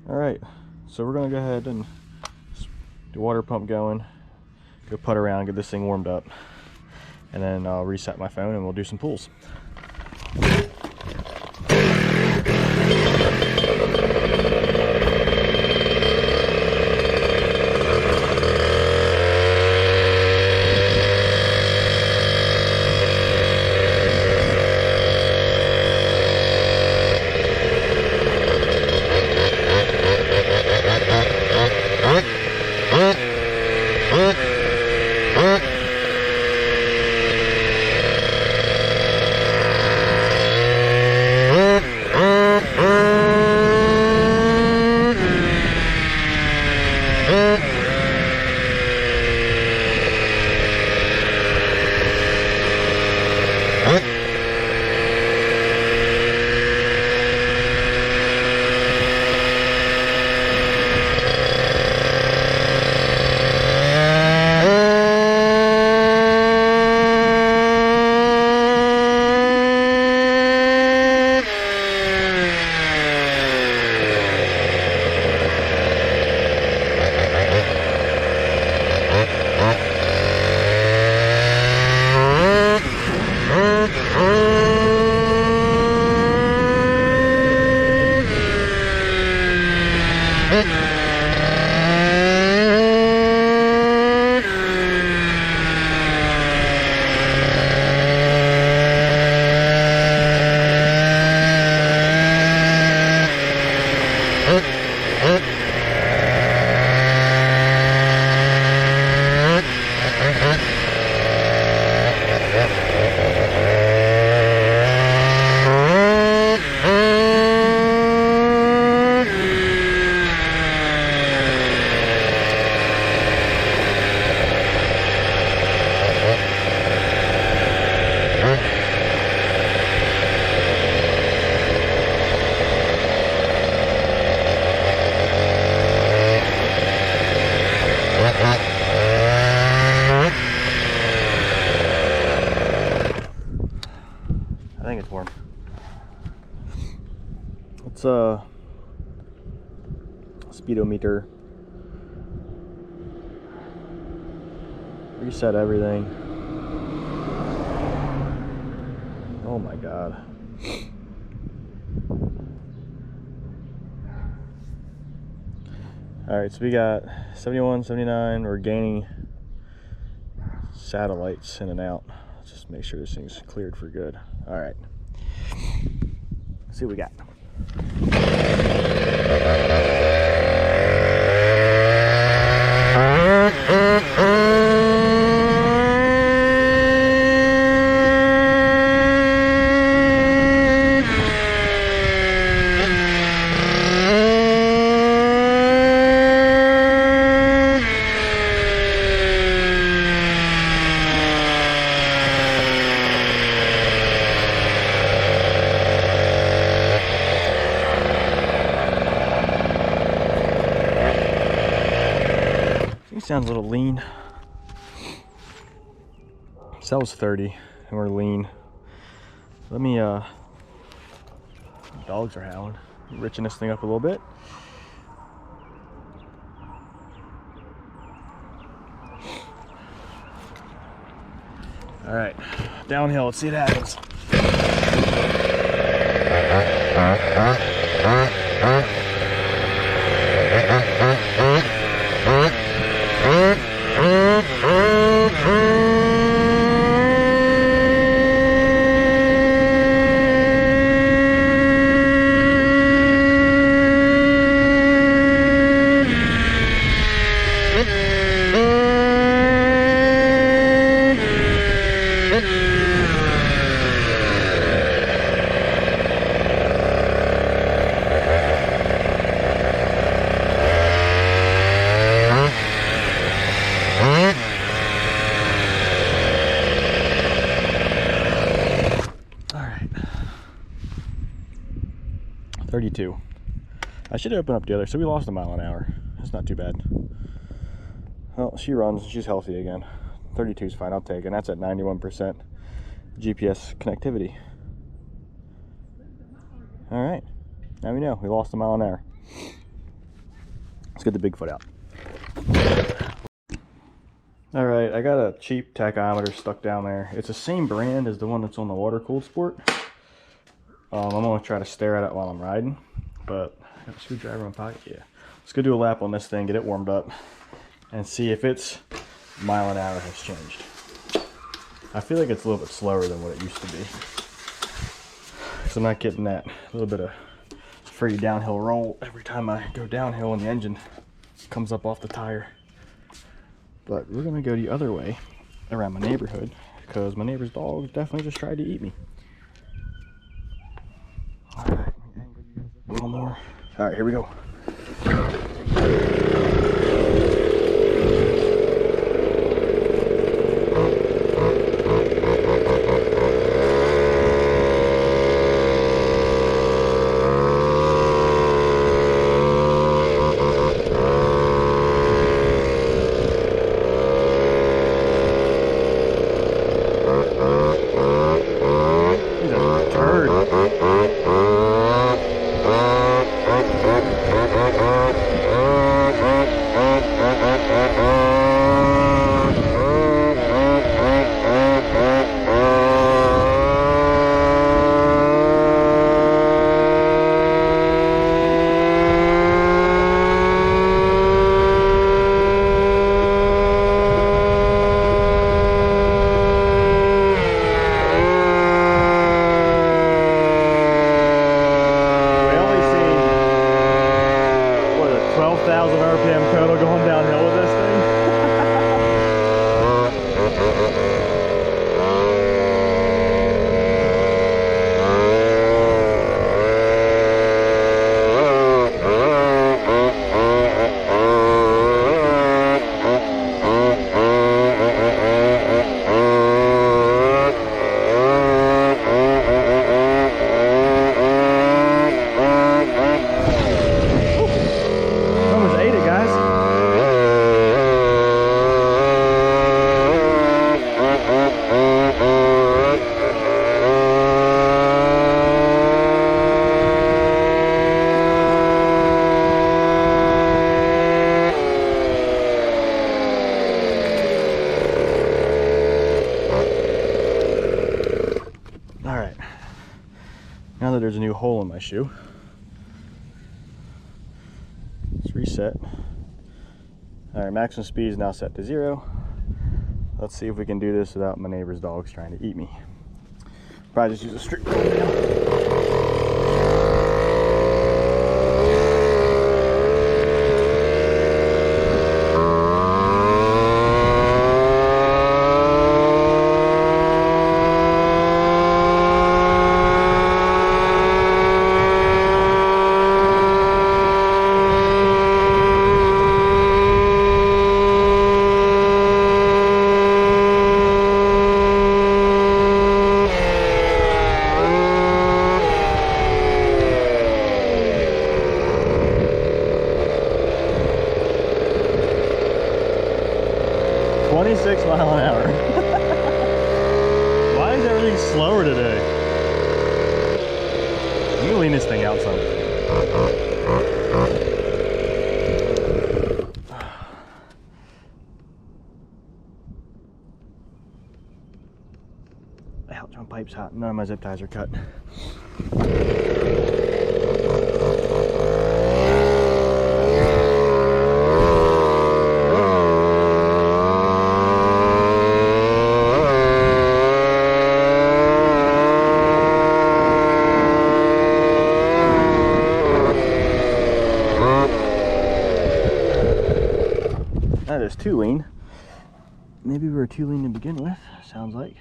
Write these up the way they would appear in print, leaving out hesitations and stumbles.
Alright, so we're going to go ahead and the water pump going, go putt around, get this thing warmed up, and then I'll reset my phone and we'll do some pulls. I think it's warm. It's a speedometer. Reset everything. Oh my god. Alright, so we got 71, 79. We're gaining satellites in and out. Let's just make sure this thing's cleared for good. Alright. Let's see what we got. Sounds a little lean. So that was 30 and we're lean. Let me dogs are howling. Riching this thing up a little bit. All right, downhill, let's see what happens. All right, 32. I should open up the other, so we lost a mile an hour. That's not too bad. Well, she runs, she's healthy again. 32 is fine, I'll take it. And that's at 91% GPS connectivity. All right, now we know, we lost a mile an hour. Let's get the big foot out. All right, I got a cheap tachometer stuck down there. It's the same brand as the one that's on the water cooled sport. I'm gonna try to stare at it while I'm riding, but I got a screwdriver in my pocket. Yeah, let's go do a lap on this thing, get it warmed up, and see if its mile an hour has changed. I feel like it's a little bit slower than what it used to be, because I'm not getting that little bit of free downhill roll every time I go downhill and the engine comes up off the tire. But we're gonna go the other way around my neighborhood, because my neighbor's dog definitely just tried to eat me. All right, a little more. All right, here we go. Now that there's a new hole in my shoe, let's reset. All right, maximum speed is now set to 0. Let's see if we can do this without my neighbor's dogs trying to eat me. Probably just use a straight roll down. mph. Why is everything slower today? You can lean this thing out some. Ouch, my pipe's hot. None of my zip ties are cut. That is too lean. Maybe we were too lean to begin with, sounds like.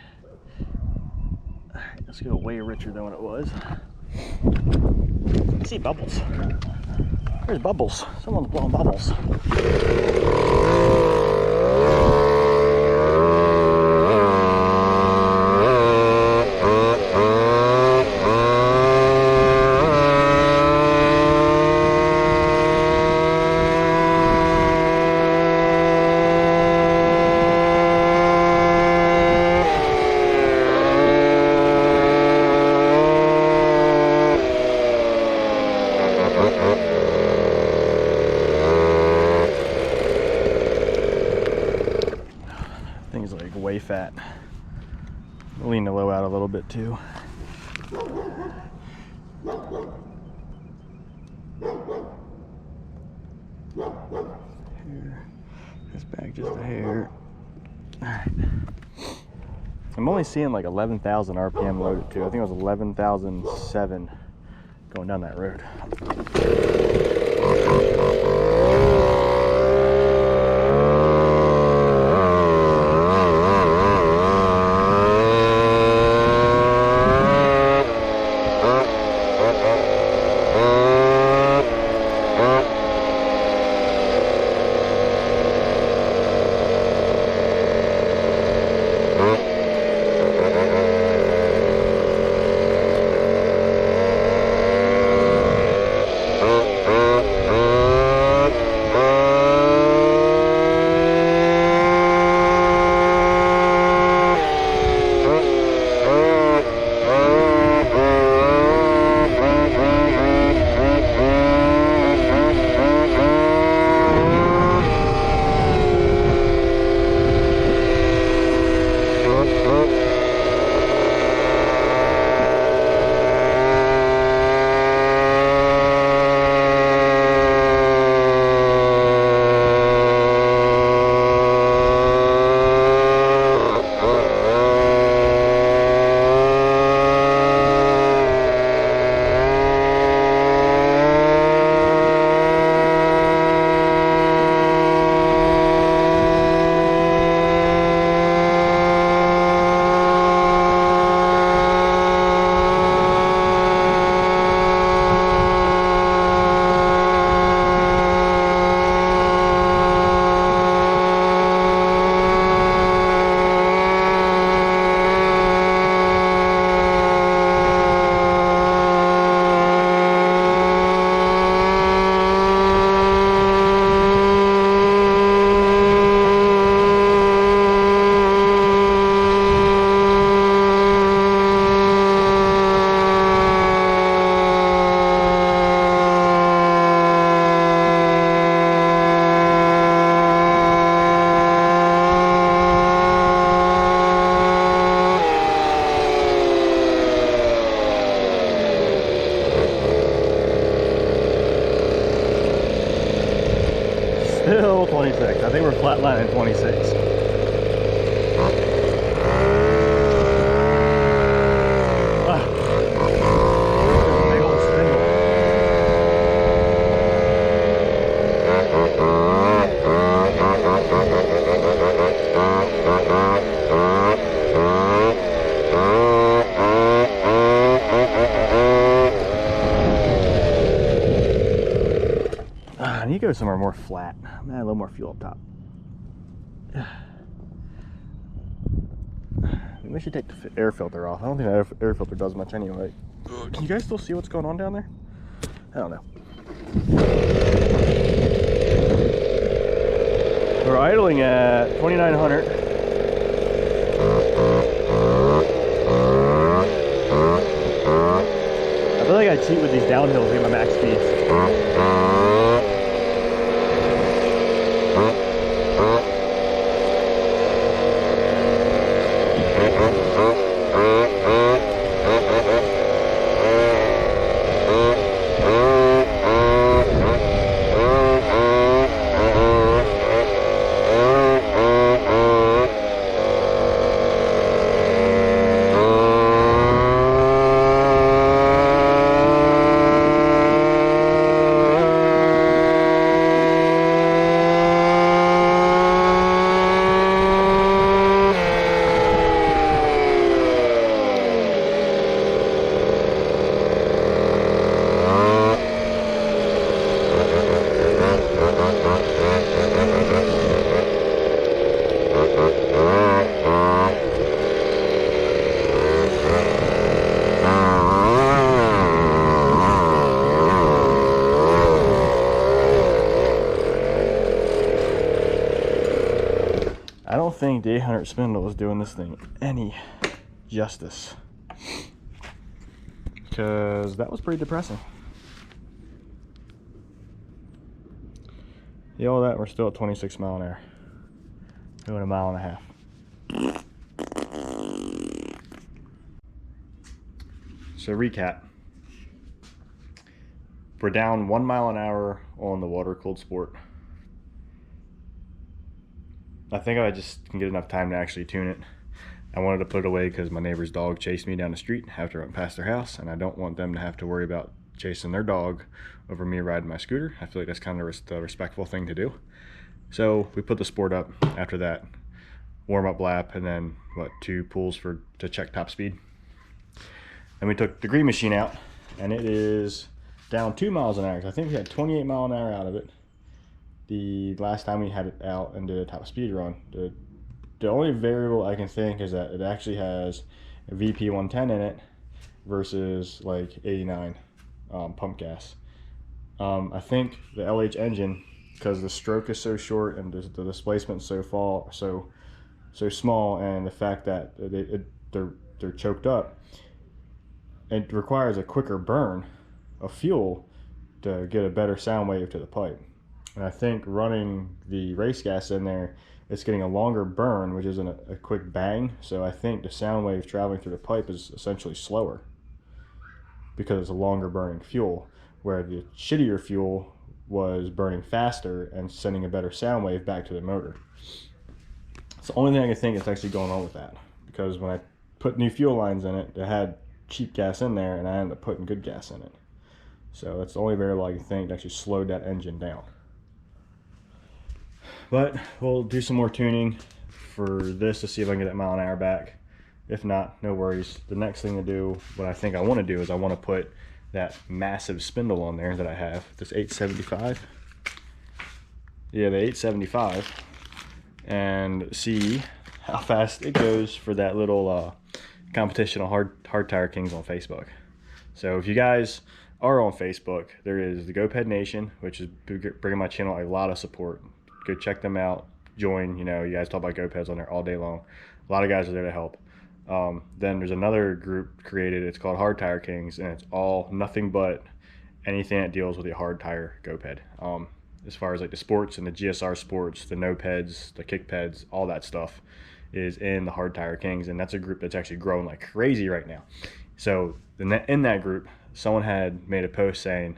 Alright, let's go way richer than what it was. I see bubbles. There's bubbles. Someone's blowing bubbles. fat. Lean the low out a little bit too. Here, this bag just a hair. Alright. I'm only seeing like 11,000 RPM loaded too. I think it was 11,007 going down that road. Still 26. I think we're flatlining 26. Ah. Big old spindle. I need to go somewhere more flat. I'm gonna add a little more fuel up top. Maybe I should take the air filter off. I don't think the air filter does much anyway. Can you guys still see what's going on down there? I don't know. We're idling at 2,900. I feel like I cheat with these downhills to get my max speeds. I don't think the 800 spindle was doing this thing any justice, because that was pretty depressing. Yeah, all that, we're still at 26 mile an hour, doing a mile and a half. So recap. We're down 1 mile an hour on the water-cooled sport. I think I just can get enough time to actually tune it. I wanted to put it away because my neighbor's dog chased me down the street after I went past their house, and I don't want them to have to worry about chasing their dog over me riding my scooter. I feel like that's kind of the respectful thing to do. So we put the sport up after that warm-up lap, and then 2 pulls to check top speed. And we took the green machine out, and it is down 2 miles an hour. I think we had 28 mile an hour out of it the last time we had it out and did a top speed run. The only variable I can think is that it actually has a VP 110 in it versus like 89 pump gas. I think the LH engine, because the stroke is so short and the displacement so small, and the fact that they're choked up, it requires a quicker burn of fuel to get a better sound wave to the pipe. And I think running the race gas in there, it's getting a longer burn, which isn't a quick bang. So I think the sound wave traveling through the pipe is essentially slower because it's a longer burning fuel, where the shittier fuel was burning faster and sending a better sound wave back to the motor. It's the only thing I can think is actually going on with that, because when I put new fuel lines in it, they had cheap gas in there, and I ended up putting good gas in it. So that's the only variable I can think that actually slowed that engine down. But we'll do some more tuning for this to see if I can get that mile an hour back. If not, no worries. The next thing to do, what I think I want to do, is I want to put that massive spindle on there that I have, this 875. Yeah, the 875, and see how fast it goes for that little competition on hard tire kings on Facebook. So if you guys are on Facebook, there is the GoPed Nation, which is bringing my channel a lot of support. Go check them out, join. You know, you guys talk about GoPeds on there all day long. A lot of guys are there to help. Then there's another group created, it's called Hard Tire Kings, and it's all nothing but anything that deals with a hard tire GoPed. As far as like the sports and the GSR sports, the no peds, the kick peds, all that stuff is in the Hard Tire Kings, and that's a group that's actually growing like crazy right now. So in that group, someone had made a post saying,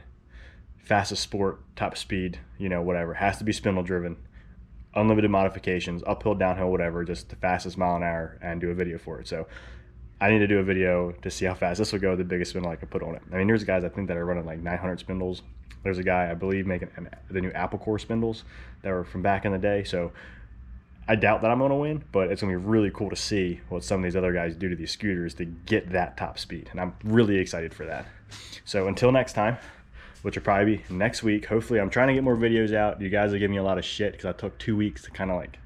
fastest sport, top speed, you know, whatever, has to be spindle driven, unlimited modifications, uphill, downhill, whatever, just the fastest mile an hour, and do a video for it. So I need to do a video to see how fast this will go, the biggest spindle I could put on it. I mean, there's guys I think that are running like 900 spindles. There's a guy, I believe, making the new Apple Core spindles that were from back in the day. So I doubt that I'm going to win, but it's going to be really cool to see what some of these other guys do to these scooters to get that top speed. And I'm really excited for that. So until next time, which will probably be next week. Hopefully, I'm trying to get more videos out. You guys are giving me a lot of shit because I took 2 weeks to kind of like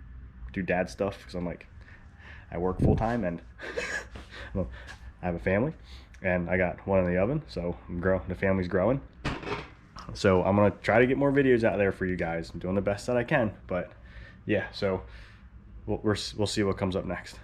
do dad stuff, because I'm like, I work full time and well, I have a family and I got one in the oven, so the family's growing. So I'm gonna try to get more videos out there for you guys. I'm doing the best that I can, but yeah. So we'll see what comes up next.